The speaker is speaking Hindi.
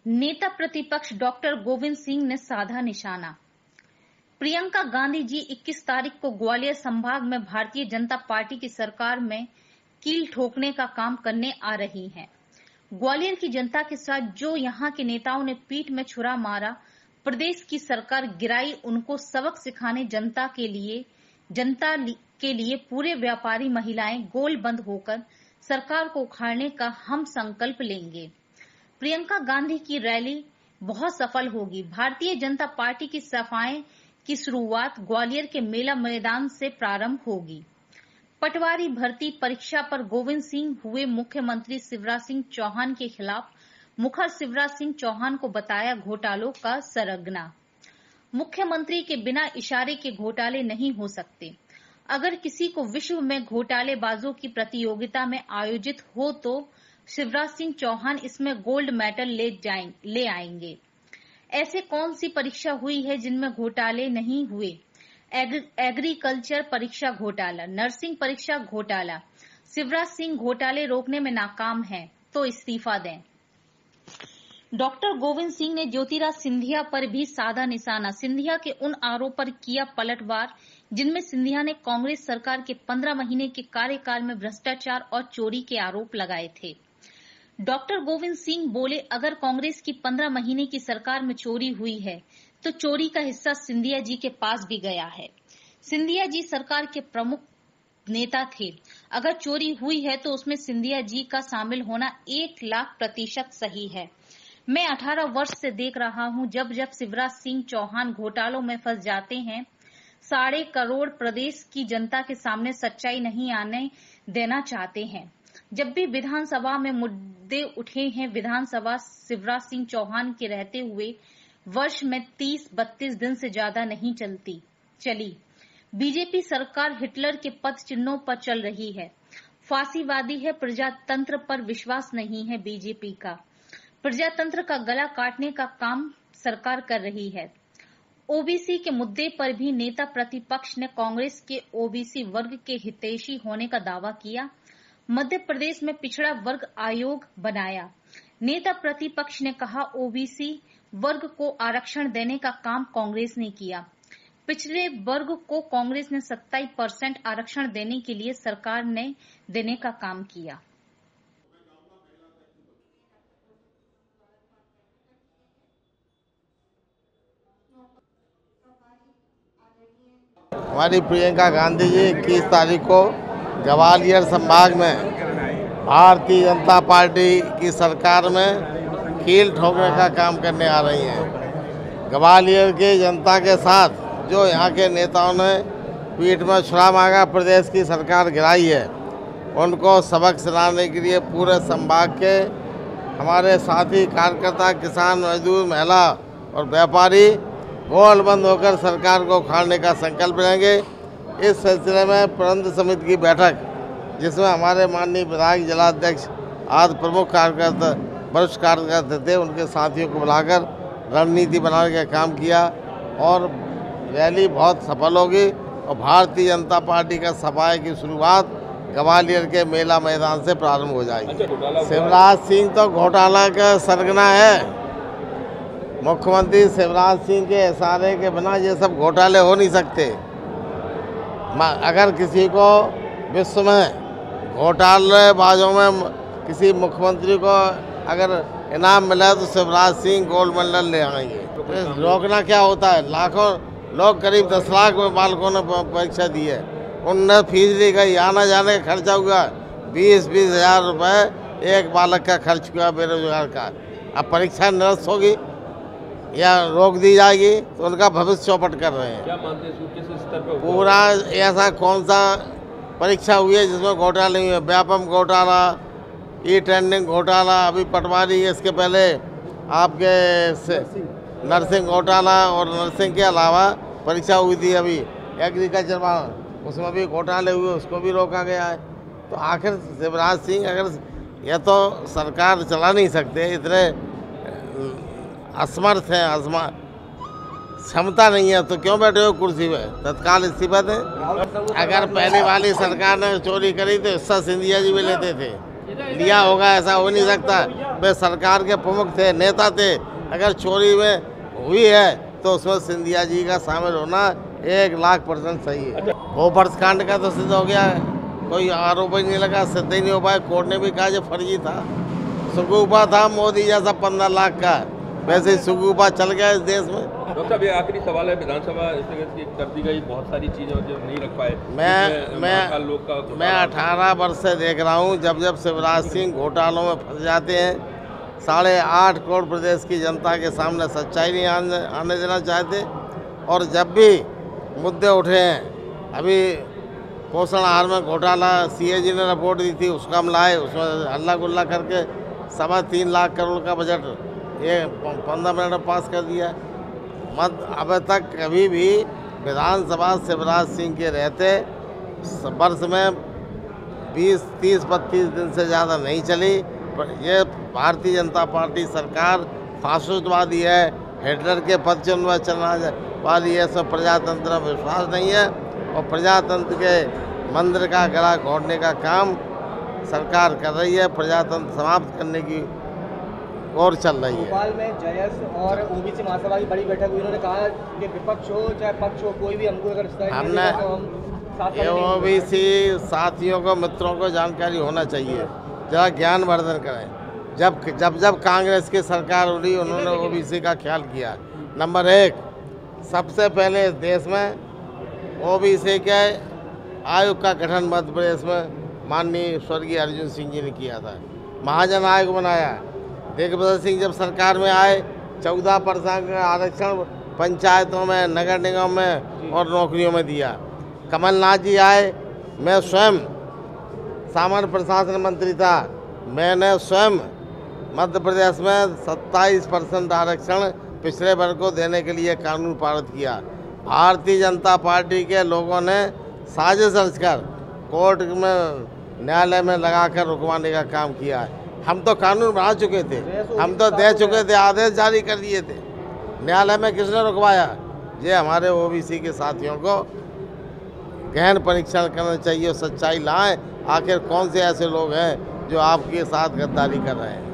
नेता प्रतिपक्ष डॉक्टर गोविंद सिंह ने साधा निशाना। प्रियंका गांधी जी 21 तारीख को ग्वालियर संभाग में भारतीय जनता पार्टी की सरकार में कील ठोकने का काम करने आ रही हैं। ग्वालियर की जनता के साथ जो यहां के नेताओं ने पीठ में छुरा मारा, प्रदेश की सरकार गिराई, उनको सबक सिखाने जनता के लिए पूरे व्यापारी महिलाएं गोल बंद होकर सरकार को उखाड़ने का हम संकल्प लेंगे। प्रियंका गांधी की रैली बहुत सफल होगी। भारतीय जनता पार्टी की सफाई की शुरुआत ग्वालियर के मेला मैदान से प्रारंभ होगी। पटवारी भर्ती परीक्षा पर गोविंद सिंह हुए मुख्यमंत्री शिवराज सिंह चौहान के खिलाफ मुखर शिवराज सिंह चौहान को बताया घोटालों का सरगना। मुख्यमंत्री के बिना इशारे के घोटाले नहीं हो सकते। अगर किसी को विश्व में घोटालेबाजों की प्रतियोगिता में आयोजित हो तो शिवराज सिंह चौहान इसमें गोल्ड मेडल ले आएंगे। ऐसे कौन सी परीक्षा हुई है जिनमें घोटाले नहीं हुए? एग्रीकल्चर परीक्षा घोटाला, नर्सिंग परीक्षा घोटाला। शिवराज सिंह घोटाले रोकने में नाकाम हैं तो इस्तीफा दें। डॉक्टर गोविंद सिंह ने ज्योतिराज सिंधिया पर भी साधा निशाना। सिंधिया के उन आरोप पर किया पलटवार जिनमें सिंधिया ने कांग्रेस सरकार के 15 महीने के कार्यकाल में भ्रष्टाचार और चोरी के आरोप लगाए थे। डॉक्टर गोविंद सिंह बोले, अगर कांग्रेस की 15 महीने की सरकार में चोरी हुई है तो चोरी का हिस्सा सिंधिया जी के पास भी गया है। सिंधिया जी सरकार के प्रमुख नेता थे। अगर चोरी हुई है तो उसमें सिंधिया जी का शामिल होना 1,00,000% सही है। मैं 18 वर्ष से देख रहा हूं, जब शिवराज सिंह चौहान घोटालों में फंस जाते हैं, 1.5 करोड़ प्रदेश की जनता के सामने सच्चाई नहीं आने देना चाहते हैं। जब भी विधानसभा में मुद्दे उठे हैं, विधानसभा शिवराज सिंह चौहान के रहते हुए वर्ष में 30-32 दिन से ज्यादा नहीं चली। बीजेपी सरकार हिटलर के पद चिन्हों पर चल रही है, फांसीवादी है। प्रजातंत्र पर विश्वास नहीं है बीजेपी का। प्रजातंत्र का गला काटने का काम सरकार कर रही है। ओबीसी के मुद्दे पर भी नेता प्रतिपक्ष ने कांग्रेस के ओबीसी वर्ग के हितैषी होने का दावा किया। मध्य प्रदेश में पिछड़ा वर्ग आयोग बनाया। नेता प्रतिपक्ष ने कहा, ओबीसी वर्ग को आरक्षण देने का काम कांग्रेस ने किया। पिछड़े वर्ग को कांग्रेस ने 27% आरक्षण देने के लिए सरकार ने देने का काम किया। हमारी प्रियंका गांधी जी 21 तारीख को ग्वालियर संभाग में भारतीय जनता पार्टी की सरकार में कील ठोकने का काम करने आ रही हैं। ग्वालियर की जनता के साथ जो यहाँ के नेताओं ने पीठ में छुरा मांगा, प्रदेश की सरकार गिराई है, उनको सबक सिखाने के लिए पूरे संभाग के हमारे साथी कार्यकर्ता, किसान, मजदूर, महिला और व्यापारी गोल बंद होकर सरकार को उखाड़ने का संकल्प लेंगे। इस सिलसिले में प्रबंध समिति की बैठक, जिसमें हमारे माननीय विधायक, जिलाध्यक्ष आदि प्रमुख कार्यकर्ता, वरिष्ठ कार्यकर्ता थे, उनके साथियों को बुलाकर रणनीति बनाने का काम किया और रैली बहुत सफल होगी और भारतीय जनता पार्टी का सफाई की शुरुआत ग्वालियर के मेला मैदान से प्रारंभ हो जाएगी। शिवराज सिंह तो घोटाला का सरगना है। मुख्यमंत्री शिवराज सिंह के इशारे के बिना ये सब घोटाले हो नहीं सकते। अगर किसी को विश्व में घोटालेबाजों में किसी मुख्यमंत्री को अगर इनाम मिला तो शिवराज सिंह गोल्ड मेडल ले आएंगे। तो रोकना क्या होता है? लाखों लोग, करीब 10 लाख बालकों ने परीक्षा दी है, उनने फीस ली गई, आना जाने का खर्चा हुआ 20-20 हज़ार रुपये एक बालक का खर्च हुआ बेरोजगार का। अब परीक्षा निरस्त होगी या रोक दी जाएगी तो उनका भविष्य चौपट कर रहे हैं। क्या मानते हैं किस स्तर पर पूरा ऐसा कौन सा परीक्षा हुई है जिसमें घोटाले हुए? व्यापम घोटाला, ई-टेंडरिंग घोटाला, अभी पटवारी, इसके पहले आपके नर्सिंग घोटाला और नर्सिंग के अलावा परीक्षा हुई थी अभी एग्रीकल्चर में, उसमें भी घोटाले हुए, उसको भी रोका गया है। तो आखिर शिवराज सिंह, अगर यह तो सरकार चला नहीं सकते, इतने असमर्थ हैं, क्षमता नहीं है, तो क्यों बैठे हो कुर्सी पे? तत्काल इस्तीफा दें। अगर पहले वाली सरकार ने चोरी करी तो हिस्सा सिंधिया जी भी लेते थे। लिया होगा, ऐसा हो नहीं सकता। वे सरकार के प्रमुख थे, नेता थे। अगर चोरी में हुई है तो उसमें सिंधिया जी का शामिल होना 1,00,000% सही है। गोबर्स कांड का तो सिद्ध हो गया है, कोई आरोप ही नहीं लगा, सिद्ध ही नहीं हो पाया। कोर्ट ने भी कहा जो फर्जी था, सुगूफा था मोदी जैसा 15 लाख का, वैसे ही सुगूफा चल गया इस देश में। डॉक्टर साहब, ये आखिरी सवाल है। विधानसभा स्थगित की कर दी गई, बहुत सारी चीज़ें जो नहीं रख पाए। मैं 18 वर्ष से देख रहा हूँ, जब जब शिवराज सिंह घोटालों में फंस जाते हैं, 8.5 करोड़ प्रदेश की जनता के सामने सच्चाई नहीं आने देना चाहते। और जब भी मुद्दे उठे हैं, अभी पोषण आहार में घोटाला, CAG ने रिपोर्ट दी थी, उसका हम लाए, उसमें हल्ला गुल्ला करके 3.25 लाख करोड़ का बजट ये 15 मिनट में पास कर दिया। अब तक कभी भी विधानसभा शिवराज सिंह के रहते वर्ष में 20, 30, 32 दिन से ज़्यादा नहीं चली। ये भारतीय जनता पार्टी सरकार फासिस्टवादी है, हिटलर के पद चिन्ह चलने वाली है। सब प्रजातंत्र में विश्वास नहीं है और प्रजातंत्र के मंदिर का गला घोटने का काम सरकार कर रही है, प्रजातंत्र समाप्त करने की और चल रही है। भोपाल में JS और OBC महासभा की बड़ी बैठक हुई, उन्होंने कहा कि विपक्ष हो चाहे पक्ष हो, कोई भी हमको अगर हमने OBC साथियों को, मित्रों को जानकारी होना चाहिए, जरा ज्ञानवर्धन करें। जब कांग्रेस की सरकार उड़ी, उन्होंने OBC का ख्याल किया। नंबर 1, सबसे पहले देश में OBC के आयोग का गठन मध्य प्रदेश में माननीय स्वर्गीय अर्जुन सिंह जी ने किया था, महाजन आयोग बनाया। दिग्विजय सिंह जब सरकार में आए, 14% का आरक्षण पंचायतों में, नगर निगम में और नौकरियों में दिया। कमलनाथ जी आए, मैं स्वयं सामान्य प्रशासन मंत्री था, मैंने स्वयं मध्य प्रदेश में 27% आरक्षण पिछड़े वर्ग को देने के लिए कानून पारित किया। भारतीय जनता पार्टी के लोगों ने साजिश रचकर कोर्ट में, न्यायालय में लगाकर रुकवाने का काम किया है। हम तो कानून बना चुके थे, हम तो दे चुके थे, आदेश जारी कर दिए थे। न्यायालय में किसने रुकवाया? ये हमारे OBC के साथियों को गहन परीक्षण करना चाहिए और सच्चाई लाएं। आखिर कौन से ऐसे लोग हैं जो आपके साथ गद्दारी कर रहे हैं?